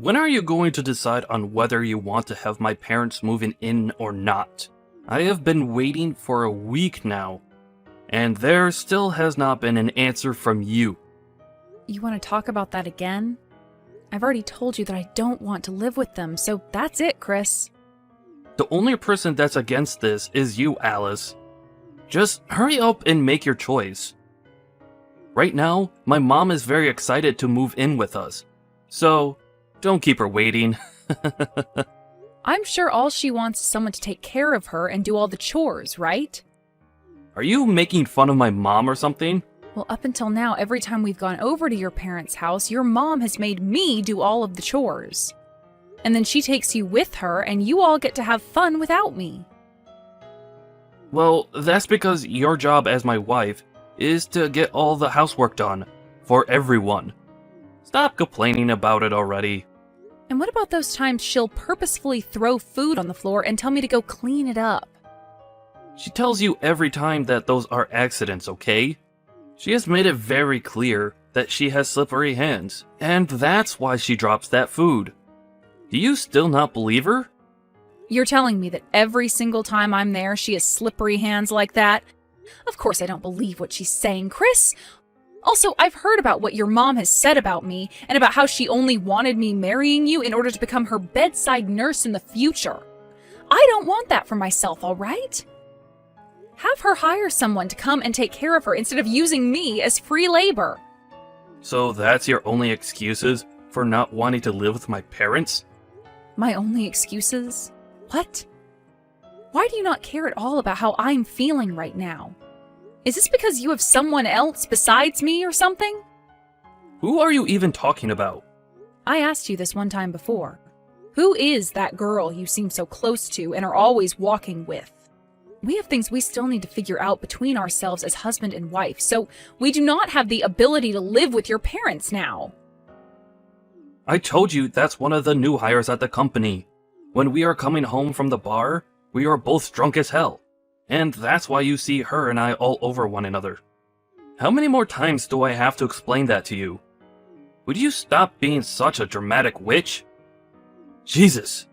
When are you going to decide on whether you want to have my parents moving in or not? I have been waiting for a week now, and there still has not been an answer from you. You want to talk about that again? I've already told you that I don't want to live with them, so that's it, Chris. The only person that's against this is you, Alice. Just hurry up and make your choice. Right now, my mom is very excited to move in with us, so don't keep her waiting. I'm sure all she wants is someone to take care of her and do all the chores, right? Are you making fun of my mom or something? Well, up until now, every time we've gone over to your parents' house, your mom has made me do all of the chores. And then she takes you with her, and you all get to have fun without me. Well, that's because your job as my wife is to get all the housework done for everyone. Stop complaining about it already. And what about those times she'll purposefully throw food on the floor and tell me to go clean it up? She tells you every time that those are accidents, okay? She has made it very clear that she has slippery hands, and that's why she drops that food. Do you still not believe her? You're telling me that every single time I'm there, she has slippery hands like that? Of course I don't believe what she's saying, Chris. Also, I've heard about what your mom has said about me, and about how she only wanted me marrying you in order to become her bedside nurse in the future. I don't want that for myself, all right? Have her hire someone to come and take care of her instead of using me as free labor. So that's your only excuses for not wanting to live with my parents? My only excuses? What? Why do you not care at all about how I'm feeling right now? Is this because you have someone else besides me or something? Who are you even talking about? I asked you this one time before. Who is that girl you seem so close to and are always walking with? We have things we still need to figure out between ourselves as husband and wife, so we do not have the ability to live with your parents now. I told you that's one of the new hires at the company. When we are coming home from the bar, we are both drunk as hell. And that's why you see her and I all over one another. How many more times do I have to explain that to you? Would you stop being such a dramatic witch? Jesus.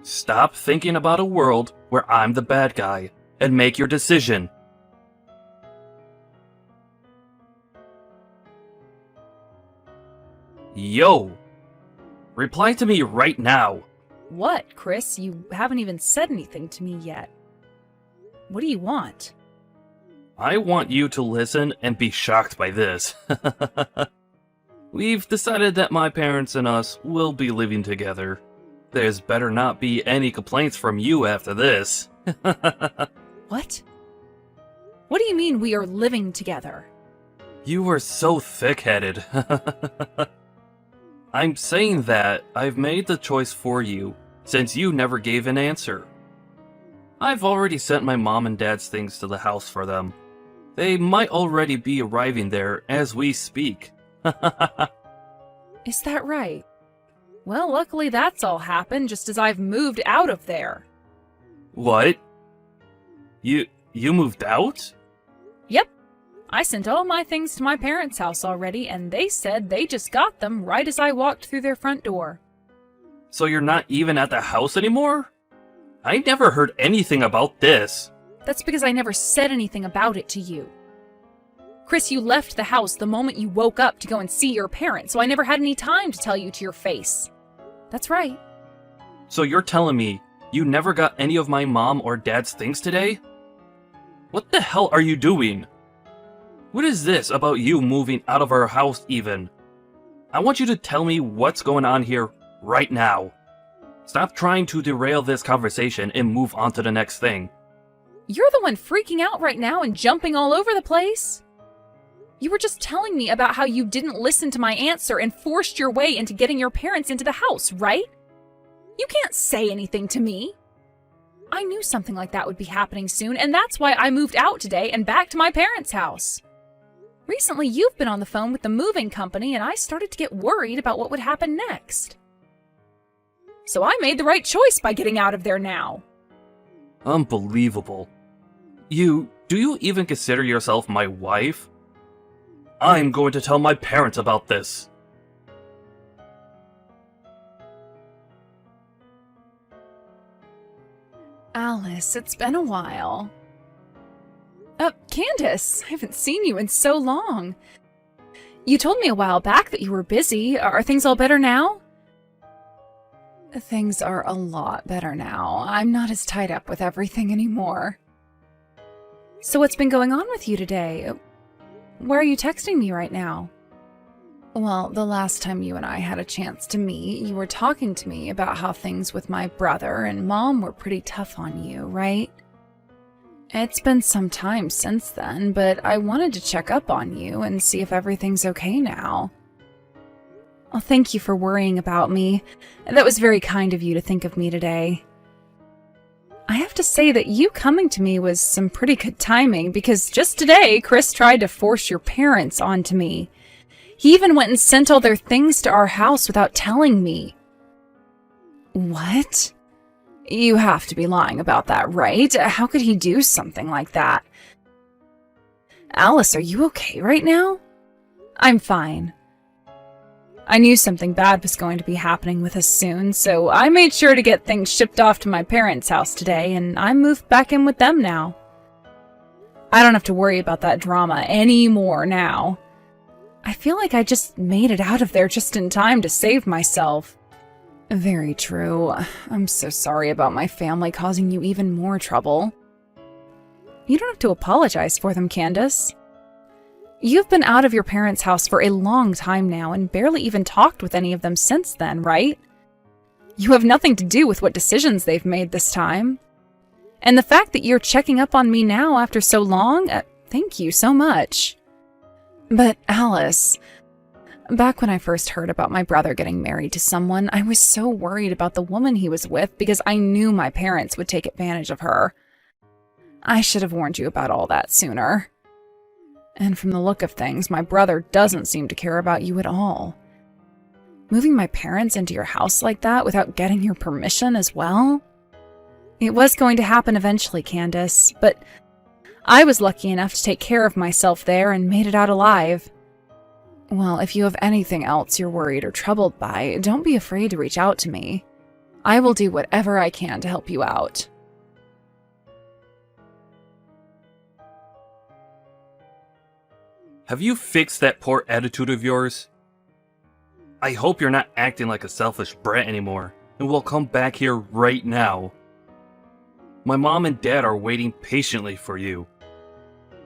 Stop thinking about a world where I'm the bad guy, and make your decision. Yo! Reply to me right now. What, Chris? You haven't even said anything to me yet. What do you want? I want you to listen and be shocked by this. We've decided that my parents and us will be living together. There's better not be any complaints from you after this. What? What do you mean we are living together? You are so thick-headed. I'm saying that I've made the choice for you, since you never gave an answer. I've already sent my mom and dad's things to the house for them. They might already be arriving there as we speak. Is that right? Well, luckily that's all happened just as I've moved out of there. What? You moved out? Yep. I sent all my things to my parents' house already, and they said they just got them right as I walked through their front door. So you're not even at the house anymore? I never heard anything about this. That's because I never said anything about it to you. Chris, you left the house the moment you woke up to go and see your parents, so I never had any time to tell you to your face. That's right. So you're telling me you never got any of my mom or dad's things today? What the hell are you doing? What is this about you moving out of our house even? I want you to tell me what's going on here right now. Stop trying to derail this conversation and move on to the next thing. You're the one freaking out right now and jumping all over the place. You were just telling me about how you didn't listen to my answer and forced your way into getting your parents into the house, right? You can't say anything to me. I knew something like that would be happening soon, and that's why I moved out today and back to my parents' house. Recently, you've been on the phone with the moving company, and I started to get worried about what would happen next. So I made the right choice by getting out of there now. Unbelievable. Do you even consider yourself my wife? I'm going to tell my parents about this. Alice, it's been a while. Candace, I haven't seen you in so long. You told me a while back that you were busy. Are things all better now? Things are a lot better now. I'm not as tied up with everything anymore. So what's been going on with you today? Where are you texting me right now? Well, the last time you and I had a chance to meet, you were talking to me about how things with my brother and Mom were pretty tough on you, right? It's been some time since then, but I wanted to check up on you and see if everything's okay now. Well, thank you for worrying about me. That was very kind of you to think of me today. I have to say that you coming to me was some pretty good timing, because just today, Chris tried to force your parents onto me. He even went and sent all their things to our house without telling me. What? You have to be lying about that, right? How could he do something like that? Alice, are you okay right now? I'm fine. I knew something bad was going to be happening with us soon, so I made sure to get things shipped off to my parents' house today, and I moved back in with them now. I don't have to worry about that drama anymore now. I feel like I just made it out of there just in time to save myself. Very true. I'm so sorry about my family causing you even more trouble. You don't have to apologize for them, Candace. You've been out of your parents' house for a long time now and barely even talked with any of them since then, right? You have nothing to do with what decisions they've made this time. And the fact that you're checking up on me now after so long, thank you so much. But Alice, back when I first heard about my brother getting married to someone, I was so worried about the woman he was with because I knew my parents would take advantage of her. I should have warned you about all that sooner. And from the look of things, my brother doesn't seem to care about you at all. Moving my parents into your house like that without getting your permission as well? It was going to happen eventually, Candace, but I was lucky enough to take care of myself there and made it out alive. Well, if you have anything else you're worried or troubled by, don't be afraid to reach out to me. I will do whatever I can to help you out. Have you fixed that poor attitude of yours? I hope you're not acting like a selfish brat anymore, and will come back here right now. My mom and dad are waiting patiently for you.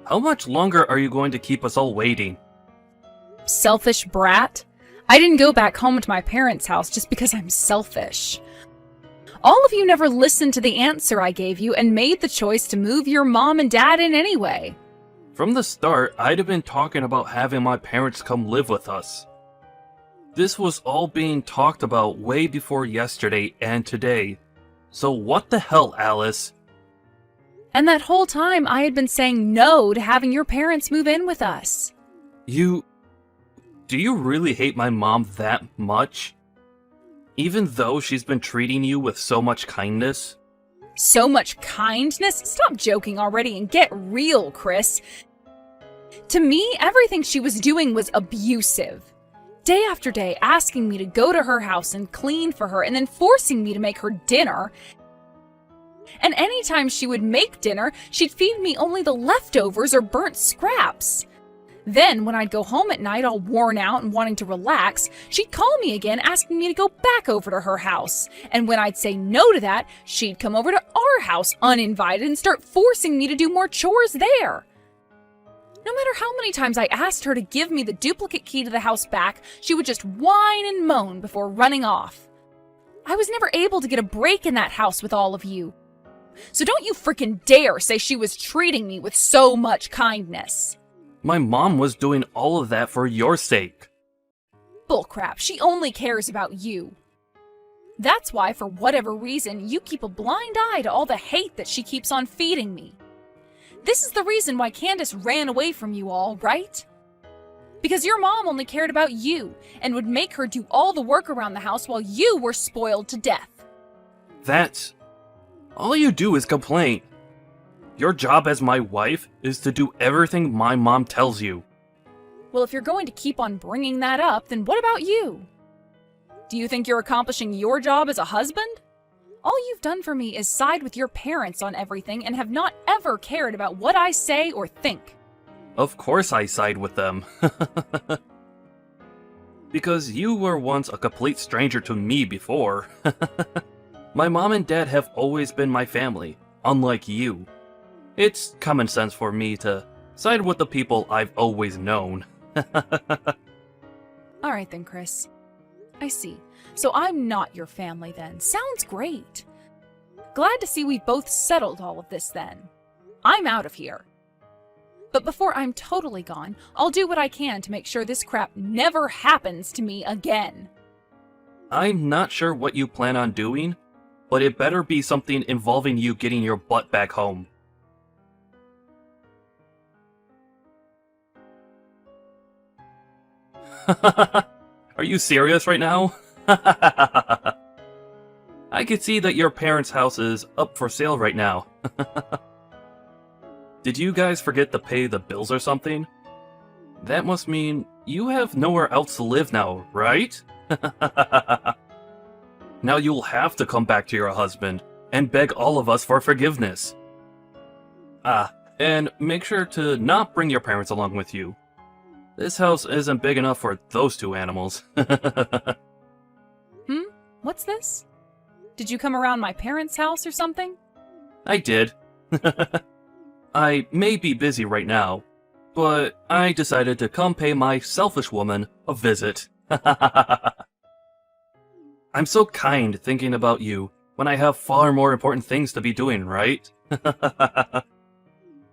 How much longer are you going to keep us all waiting? Selfish brat? I didn't go back home to my parents' house just because I'm selfish. All of you never listened to the answer I gave you and made the choice to move your mom and dad in anyway. From the start, I'd have been talking about having my parents come live with us. This was all being talked about way before yesterday and today. So what the hell, Alice? And that whole time I had been saying no to having your parents move in with us. Do you really hate my mom that much? Even though she's been treating you with so much kindness? So much kindness? Stop joking already and get real, Chris. To me, everything she was doing was abusive. Day after day, asking me to go to her house and clean for her, and then forcing me to make her dinner. And anytime she would make dinner, she'd feed me only the leftovers or burnt scraps. Then, when I'd go home at night all worn out and wanting to relax, she'd call me again asking me to go back over to her house. And when I'd say no to that, she'd come over to our house uninvited and start forcing me to do more chores there. No matter how many times I asked her to give me the duplicate key to the house back, she would just whine and moan before running off. I was never able to get a break in that house with all of you. So don't you frickin' dare say she was treating me with so much kindness. My mom was doing all of that for your sake. Bullcrap, she only cares about you. That's why, for whatever reason, you keep a blind eye to all the hate that she keeps on feeding me. This is the reason why Candace ran away from you all, right? Because your mom only cared about you and would make her do all the work around the house while you were spoiled to death. That's... all you do is complain. Your job as my wife is to do everything my mom tells you. Well, if you're going to keep on bringing that up, then what about you? Do you think you're accomplishing your job as a husband? All you've done for me is side with your parents on everything and have not ever cared about what I say or think. Of course I side with them. Because you were once a complete stranger to me before. My mom and dad have always been my family, unlike you. It's common sense for me to side with the people I've always known. Alright then, Chris. I see. So I'm not your family then. Sounds great. Glad to see we've both settled all of this then. I'm out of here. But before I'm totally gone, I'll do what I can to make sure this crap never happens to me again. I'm not sure what you plan on doing, but it better be something involving you getting your butt back home. Are you serious right now? I can see that your parents' house is up for sale right now. Did you guys forget to pay the bills or something? That must mean you have nowhere else to live now, right? Now you'll have to come back to your husband and beg all of us for forgiveness. Ah, and make sure to not bring your parents along with you. This house isn't big enough for those two animals. What's this? Did you come around my parents' house or something? I did. I may be busy right now, but I decided to come pay my selfish woman a visit. I'm so kind thinking about you when I have far more important things to be doing, right?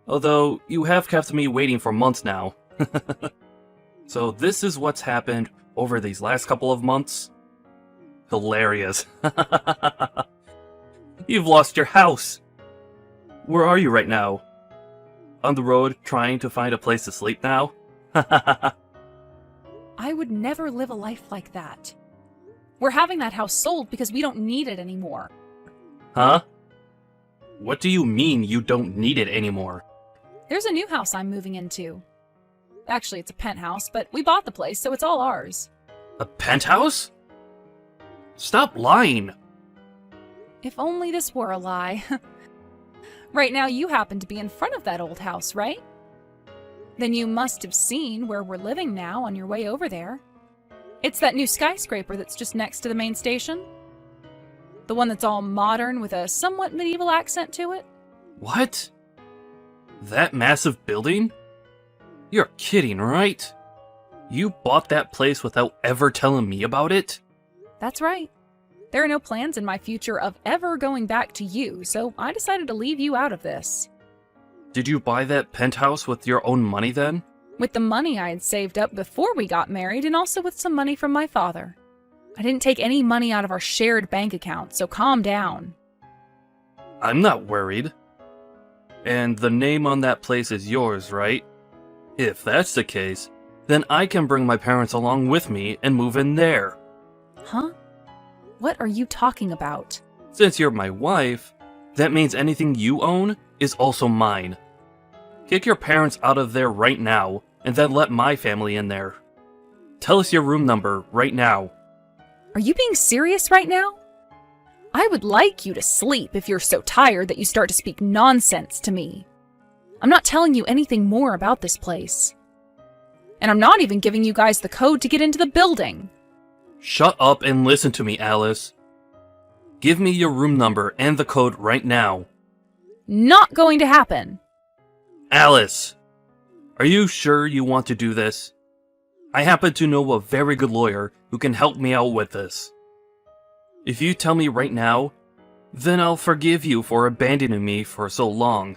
Although, you have kept me waiting for months now. So this is what's happened over these last couple of months? Hilarious. You've lost your house! Where are you right now? On the road trying to find a place to sleep now? I would never live a life like that. We're having that house sold because we don't need it anymore. Huh? What do you mean you don't need it anymore? There's a new house I'm moving into. Actually, it's a penthouse, but we bought the place, so it's all ours. A penthouse? Stop lying! If only this were a lie. Right now, you happen to be in front of that old house, right? Then you must have seen where we're living now on your way over there. It's that new skyscraper that's just next to the main station. The one that's all modern with a somewhat medieval accent to it. What? That massive building? You're kidding, right? You bought that place without ever telling me about it? That's right. There are no plans in my future of ever going back to you, so I decided to leave you out of this. Did you buy that penthouse with your own money then? With the money I had saved up before we got married, and also with some money from my father. I didn't take any money out of our shared bank account, so calm down. I'm not worried. And the name on that place is yours, right? If that's the case, then I can bring my parents along with me and move in there. Huh? What are you talking about? Since you're my wife, that means anything you own is also mine. Kick your parents out of there right now, and then let my family in there. Tell us your room number right now. Are you being serious right now? I would like you to sleep if you're so tired that you start to speak nonsense to me. I'm not telling you anything more about this place. And I'm not even giving you guys the code to get into the building. Shut up and listen to me, Alice. Give me your room number and the code right now. Not going to happen. Alice! Are you sure you want to do this? I happen to know a very good lawyer who can help me out with this. If you tell me right now, then I'll forgive you for abandoning me for so long.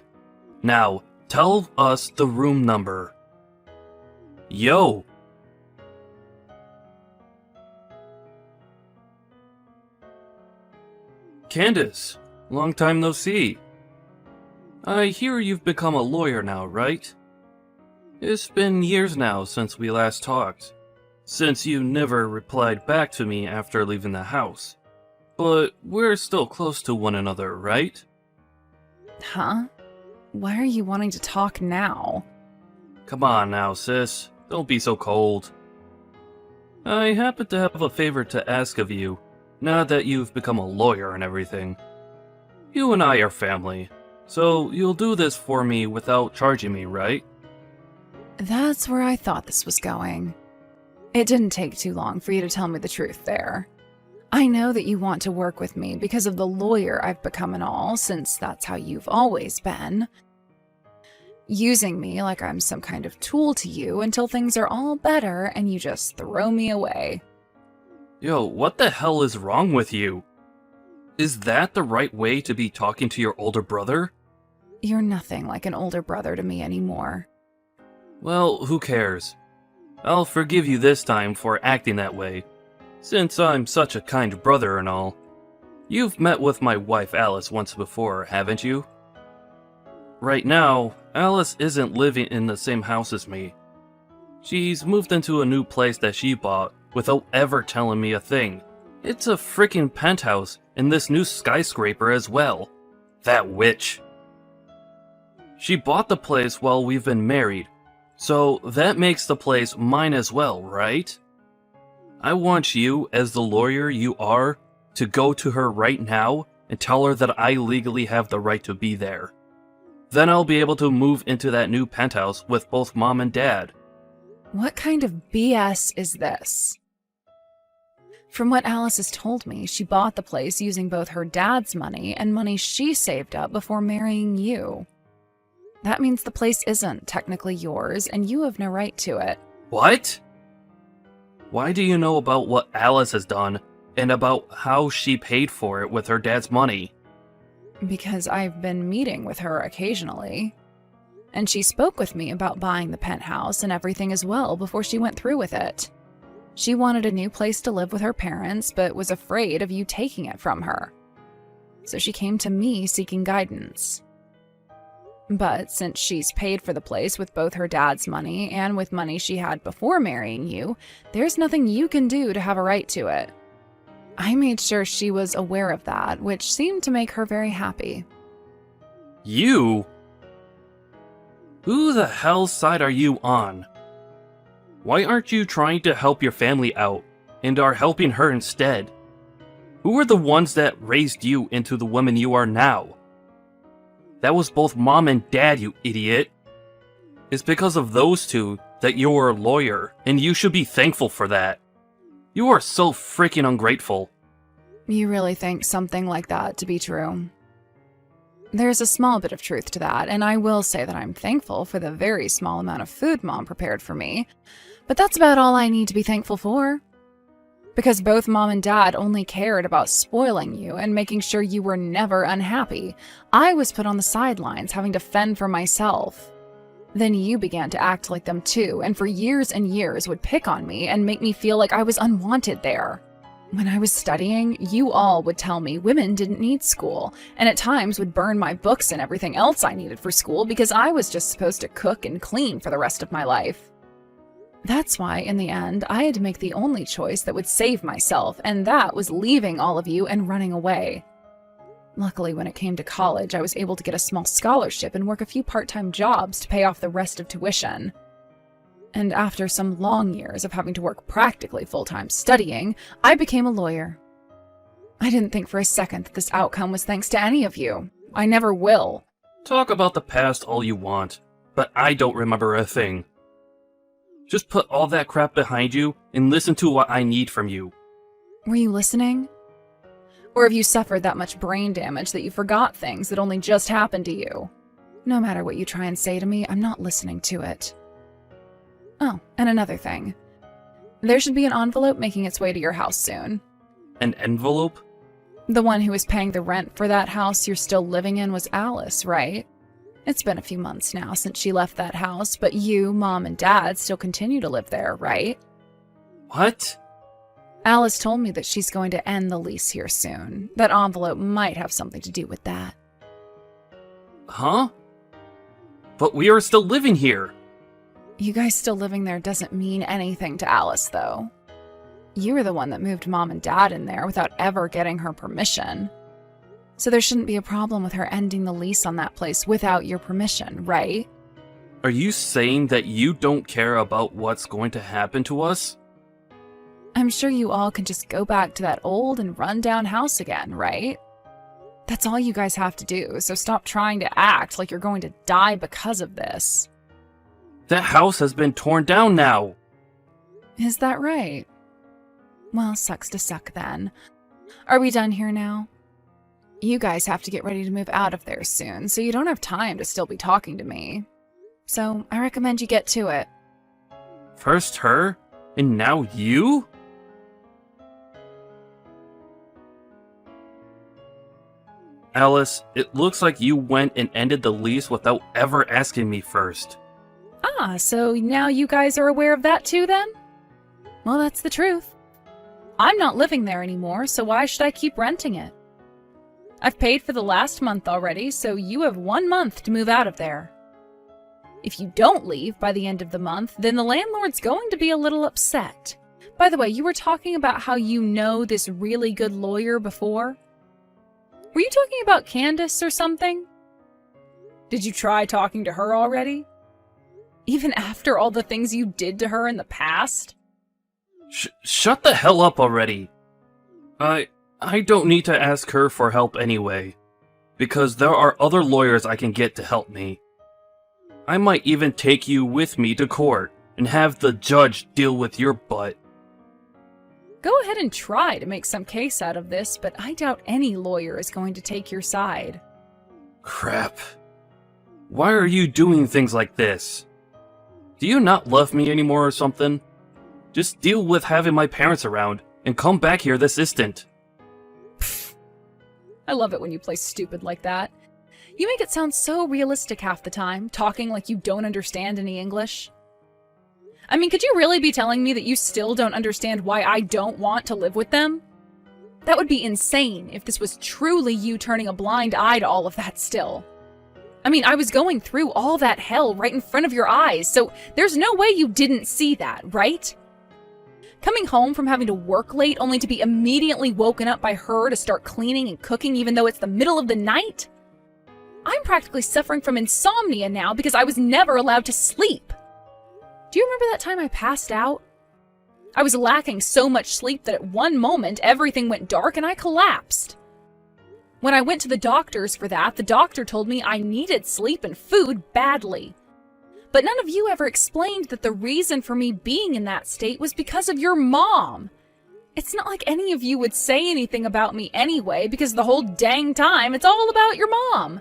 Now, tell us the room number. Yo! Candace, long time no see. I hear you've become a lawyer now, right? It's been years now since we last talked, since you never replied back to me after leaving the house. But we're still close to one another, right? Huh? Why are you wanting to talk now? Come on now, sis. Don't be so cold. I happen to have a favor to ask of you. now that you've become a lawyer and everything. You and I are family, so you'll do this for me without charging me, right? That's where I thought this was going. It didn't take too long for you to tell me the truth there. I know that you want to work with me because of the lawyer I've become and all, since that's how you've always been. Using me like I'm some kind of tool to you until things are all better and you just throw me away. Yo, what the hell is wrong with you? Is that the right way to be talking to your older brother? You're nothing like an older brother to me anymore. Well, who cares? I'll forgive you this time for acting that way, since I'm such a kind brother and all. You've met with my wife Alice once before, haven't you? Right now, Alice isn't living in the same house as me. She's moved into a new place that she bought without ever telling me a thing. It's a freaking penthouse in this new skyscraper as well. That witch. She bought the place while we've been married, so that makes the place mine as well, right? I want you, as the lawyer you are, to go to her right now and tell her that I legally have the right to be there. Then I'll be able to move into that new penthouse with both Mom and Dad. What kind of BS is this? From what Alice has told me, she bought the place using both her dad's money and money she saved up before marrying you. That means the place isn't technically yours, and you have no right to it. What? Why do you know about what Alice has done, and about how she paid for it with her dad's money? Because I've been meeting with her occasionally. And she spoke with me about buying the penthouse and everything as well before she went through with it. She wanted a new place to live with her parents, but was afraid of you taking it from her. So she came to me seeking guidance. But since she's paid for the place with both her dad's money and with money she had before marrying you, there's nothing you can do to have a right to it. I made sure she was aware of that, which seemed to make her very happy. You? Who the hell's side are you on? Why aren't you trying to help your family out, and are helping her instead? Who are the ones that raised you into the woman you are now? That was both Mom and Dad, you idiot. It's because of those two that you're a lawyer, and you should be thankful for that. You are so freaking ungrateful. You really think something like that to be true? There's a small bit of truth to that, and I will say that I'm thankful for the very small amount of food Mom prepared for me, but that's about all I need to be thankful for. Because both Mom and Dad only cared about spoiling you and making sure you were never unhappy, I was put on the sidelines having to fend for myself. Then you began to act like them too, and for years and years would pick on me and make me feel like I was unwanted there. When I was studying, you all would tell me women didn't need school, and at times would burn my books and everything else I needed for school because I was just supposed to cook and clean for the rest of my life. That's why, in the end, I had to make the only choice that would save myself, and that was leaving all of you and running away. Luckily, when it came to college, I was able to get a small scholarship and work a few part-time jobs to pay off the rest of tuition. And after some long years of having to work practically full-time studying, I became a lawyer. I didn't think for a second that this outcome was thanks to any of you. I never will. Talk about the past all you want, but I don't remember a thing. Just put all that crap behind you and listen to what I need from you. Were you listening? Or have you suffered that much brain damage that you forgot things that only just happened to you? No matter what you try and say to me, I'm not listening to it. Oh, and another thing. There should be an envelope making its way to your house soon. An envelope? The one who was paying the rent for that house you're still living in was Alice, right? It's been a few months now since she left that house, but you, Mom, and Dad still continue to live there, right? What? Alice told me that she's going to end the lease here soon. That envelope might have something to do with that. Huh? But we are still living here. You guys still living there doesn't mean anything to Alice, though. You were the one that moved Mom and Dad in there without ever getting her permission. So there shouldn't be a problem with her ending the lease on that place without your permission, right? Are you saying that you don't care about what's going to happen to us? I'm sure you all can just go back to that old and run-down house again, right? That's all you guys have to do, so stop trying to act like you're going to die because of this. That house has been torn down now. Is that right? Well, sucks to suck then. Are we done here now? You guys have to get ready to move out of there soon, so you don't have time to still be talking to me. So I recommend you get to it. First her, and now you? Alice, it looks like you went and ended the lease without ever asking me first. Ah, so now you guys are aware of that too then? Well, that's the truth. I'm not living there anymore, so why should I keep renting it? I've paid for the last month already, so you have 1 month to move out of there. If you don't leave by the end of the month, then the landlord's going to be a little upset. By the way, you were talking about how you know this really good lawyer before? Were you talking about Candace or something? Did you try talking to her already? Even after all the things you did to her in the past? Shut the hell up already. I don't need to ask her for help anyway, because there are other lawyers I can get to help me. I might even take you with me to court and have the judge deal with your butt. Go ahead and try to make some case out of this, but I doubt any lawyer is going to take your side. Crap. Why are you doing things like this? Do you not love me anymore or something? Just deal with having my parents around and come back here this instant. I love it when you play stupid like that. You make it sound so realistic half the time, talking like you don't understand any English. I mean, could you really be telling me that you still don't understand why I don't want to live with them? That would be insane if this was truly you turning a blind eye to all of that still. I mean, I was going through all that hell right in front of your eyes, so there's no way you didn't see that, right? Coming home from having to work late only to be immediately woken up by her to start cleaning and cooking even though it's the middle of the night? I'm practically suffering from insomnia now because I was never allowed to sleep. Do you remember that time I passed out? I was lacking so much sleep that at one moment everything went dark and I collapsed. When I went to the doctors for that, the doctor told me I needed sleep and food badly. But none of you ever explained that the reason for me being in that state was because of your mom. It's not like any of you would say anything about me anyway, because the whole dang time it's all about your mom.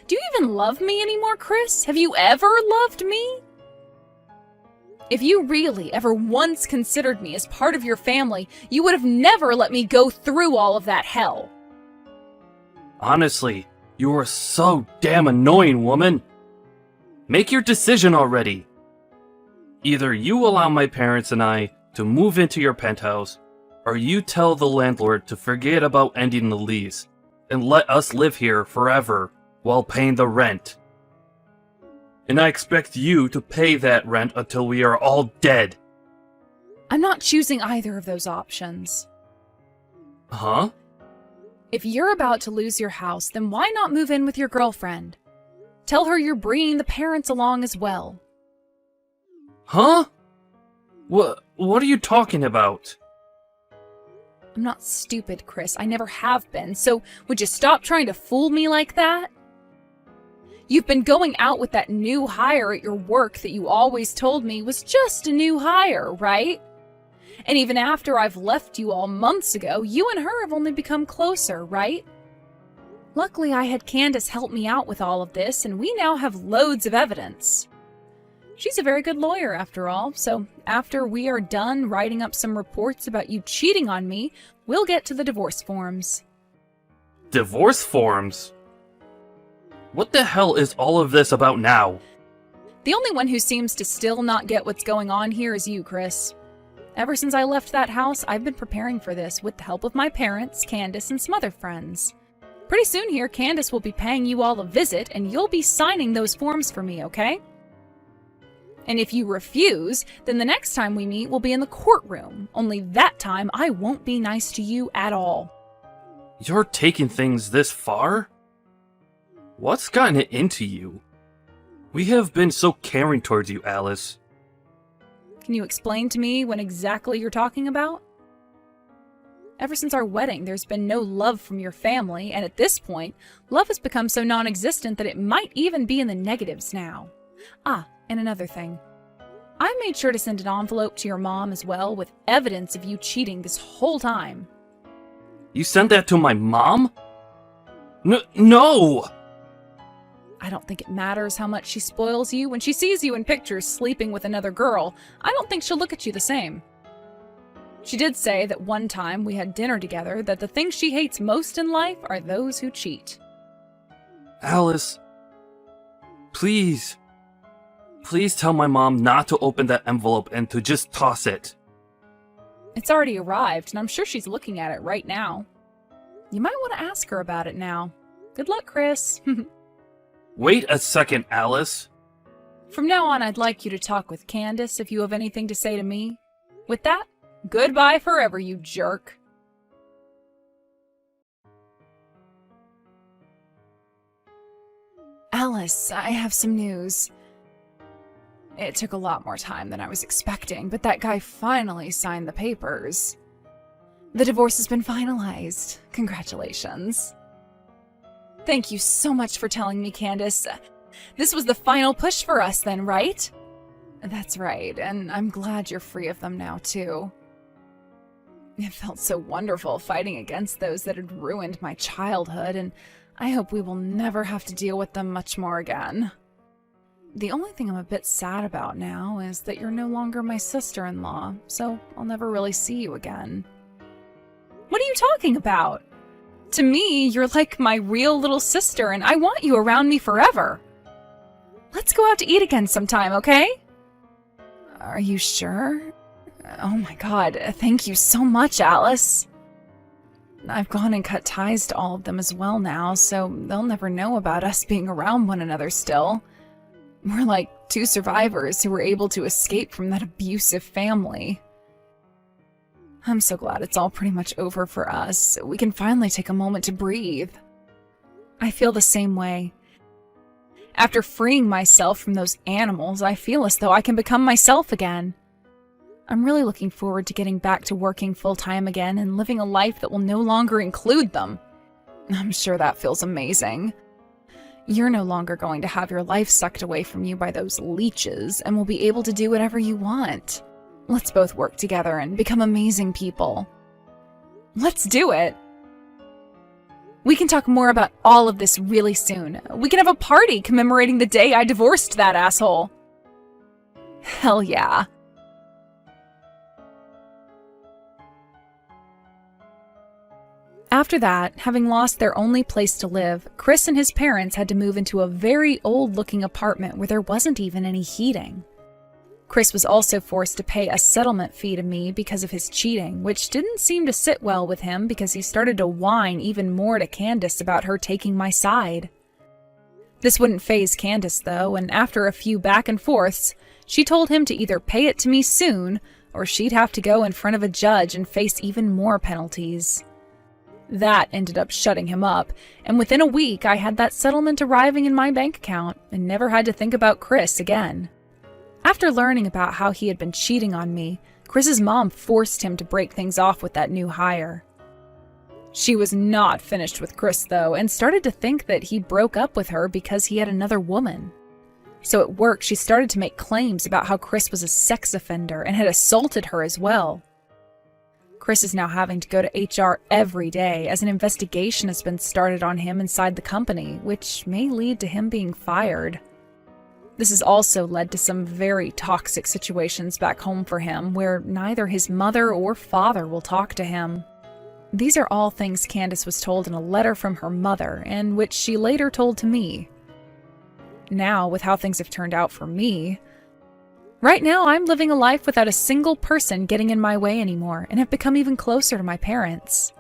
Do you even love me anymore, Chris? Have you ever loved me? If you really ever once considered me as part of your family, you would have never let me go through all of that hell. Honestly, you are so damn annoying, woman. Make your decision already. Either you allow my parents and I to move into your penthouse, or you tell the landlord to forget about ending the lease and let us live here forever while paying the rent. And I expect you to pay that rent until we are all dead. I'm not choosing either of those options. Huh? If you're about to lose your house, then why not move in with your girlfriend? Tell her you're bringing the parents along as well. Huh? What are you talking about? I'm not stupid, Chris. I never have been, so would you stop trying to fool me like that? You've been going out with that new hire at your work that you always told me was just a new hire, right? And even after I've left you all months ago, you and her have only become closer, right? Luckily, I had Candace help me out with all of this, and we now have loads of evidence. She's a very good lawyer, after all, so after we are done writing up some reports about you cheating on me, we'll get to the divorce forms. Divorce forms? What the hell is all of this about now? The only one who seems to still not get what's going on here is you, Chris. Ever since I left that house, I've been preparing for this with the help of my parents, Candace, and some other friends. Pretty soon here, Candace will be paying you all a visit, and you'll be signing those forms for me, okay? And if you refuse, then the next time we meet will be in the courtroom. Only that time, I won't be nice to you at all. You're taking things this far? What's gotten it into you? We have been so caring towards you, Alice. Can you explain to me what exactly you're talking about? Ever since our wedding, there's been no love from your family, and at this point, love has become so non-existent that it might even be in the negatives now. Ah, and another thing. I made sure to send an envelope to your mom as well with evidence of you cheating this whole time. You sent that to my mom? No! I don't think it matters how much she spoils you. When she sees you in pictures sleeping with another girl, I don't think she'll look at you the same. She did say that one time we had dinner together that the things she hates most in life are those who cheat. Alice, please tell my mom not to open that envelope and to just toss it. It's already arrived, and I'm sure she's looking at it right now. You might want to ask her about it now. Good luck, Chris. Wait a second, Alice. From now on, I'd like you to talk with Candace if you have anything to say to me. With that, goodbye forever, you jerk. Alice, I have some news. It took a lot more time than I was expecting, but that guy finally signed the papers. The divorce has been finalized. Congratulations. Thank you so much for telling me, Candace. This was the final push for us then, right? That's right, and I'm glad you're free of them now, too. It felt so wonderful fighting against those that had ruined my childhood, and I hope we will never have to deal with them much more again. The only thing I'm a bit sad about now is that you're no longer my sister-in-law, so I'll never really see you again. What are you talking about? To me, you're like my real little sister, and I want you around me forever. Let's go out to eat again sometime, okay? Are you sure? Oh my god, thank you so much, Alice. I've gone and cut ties to all of them as well now, so they'll never know about us being around one another still. We're like two survivors who were able to escape from that abusive family. I'm so glad it's all pretty much over for us. We can finally take a moment to breathe. I feel the same way. After freeing myself from those animals, I feel as though I can become myself again. I'm really looking forward to getting back to working full-time again and living a life that will no longer include them. I'm sure that feels amazing. You're no longer going to have your life sucked away from you by those leeches and will be able to do whatever you want. Let's both work together and become amazing people. Let's do it! We can talk more about all of this really soon. We can have a party commemorating the day I divorced that asshole. Hell yeah. After that, having lost their only place to live, Chris and his parents had to move into a very old-looking apartment where there wasn't even any heating. Chris was also forced to pay a settlement fee to me because of his cheating, which didn't seem to sit well with him because he started to whine even more to Candace about her taking my side. This wouldn't faze Candace, though, and after a few back and forths, she told him to either pay it to me soon, or she'd have to go in front of a judge and face even more penalties. That ended up shutting him up, and within a week I had that settlement arriving in my bank account and never had to think about Chris again. After learning about how he had been cheating on me, Chris's mom forced him to break things off with that new hire. She was not finished with Chris, though, and started to think that he broke up with her because he had another woman. So at work, she started to make claims about how Chris was a sex offender and had assaulted her as well. Chris is now having to go to HR every day as an investigation has been started on him inside the company, which may lead to him being fired. This has also led to some very toxic situations back home for him, where neither his mother or father will talk to him. These are all things Candace was told in a letter from her mother, and which she later told to me. Now, with how things have turned out for me, right now I'm living a life without a single person getting in my way anymore, and have become even closer to my parents.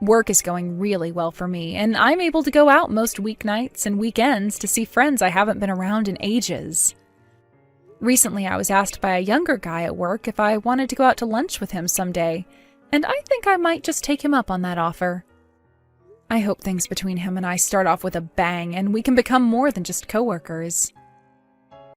Work is going really well for me, and I'm able to go out most weeknights and weekends to see friends I haven't been around in ages. Recently, I was asked by a younger guy at work if I wanted to go out to lunch with him someday, and I think I might just take him up on that offer. I hope things between him and I start off with a bang, and we can become more than just coworkers.